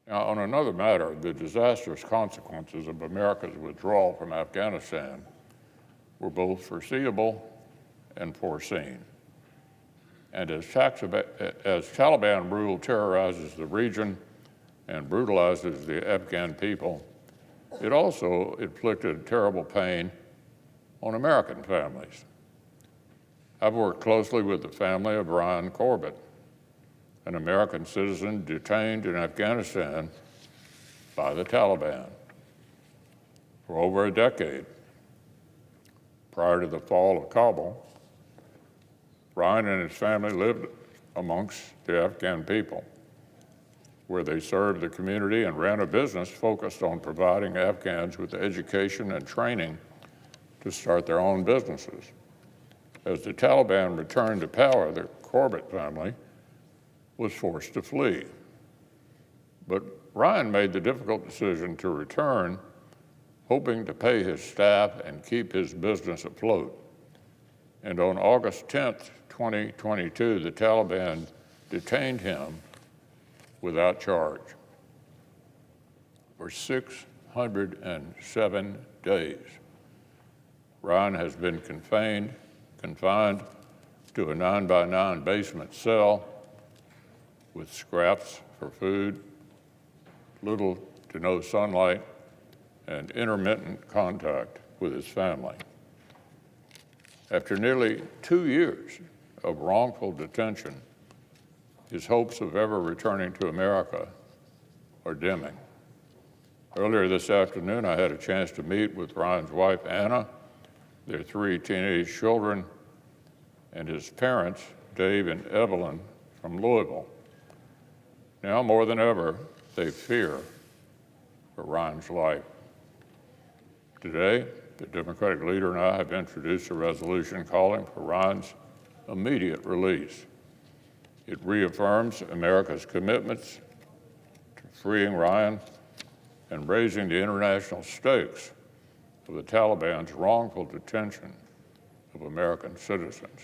Now, on another matter, the disastrous consequences of America's withdrawal from Afghanistan were both foreseeable and foreseen. And as Taliban rule terrorizes the region and brutalizes the Afghan people, it also inflicted terrible pain on American families. I've worked closely with the family of Ryan Corbett, an American citizen detained in Afghanistan by the Taliban for over a decade. Prior to the fall of Kabul, Ryan and his family lived amongst the Afghan people, where they served the community and ran a business focused on providing Afghans with education and training to start their own businesses. As the Taliban returned to power, the Corbett family was forced to flee. But Ryan made the difficult decision to return, hoping to pay his staff and keep his business afloat. And on August 10th, 2022, the Taliban detained him without charge for 607 days. Ryan has been confined to a 9-by-9 basement cell with scraps for food, little to no sunlight, and intermittent contact with his family. After nearly 2 years of wrongful detention, his hopes of ever returning to America are dimming. Earlier this afternoon, I had a chance to meet with Ryan's wife, Anna, their 3 teenage children, and his parents, Dave and Evelyn, from Louisville. Now more than ever, they fear for Ryan's life. Today, the Democratic leader and I have introduced a resolution calling for Ryan's immediate release. It reaffirms America's commitments to freeing Ryan and raising the international stakes of the Taliban's wrongful detention of American citizens.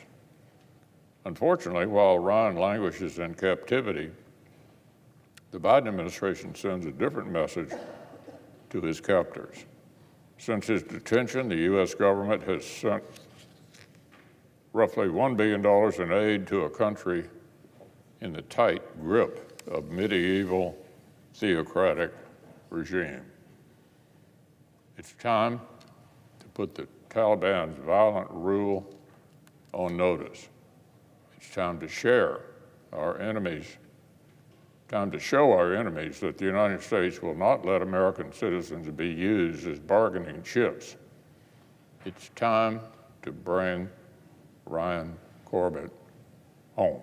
Unfortunately, while Ryan languishes in captivity, the Biden administration sends a different message to his captors. Since his detention, the U.S. government has sent roughly $1 billion in aid to a country in the tight grip of medieval theocratic regime. It's time to put the Taliban's violent rule on notice. It's time to show our enemies that the United States will not let American citizens be used as bargaining chips. It's time to bring Ryan Corbett home.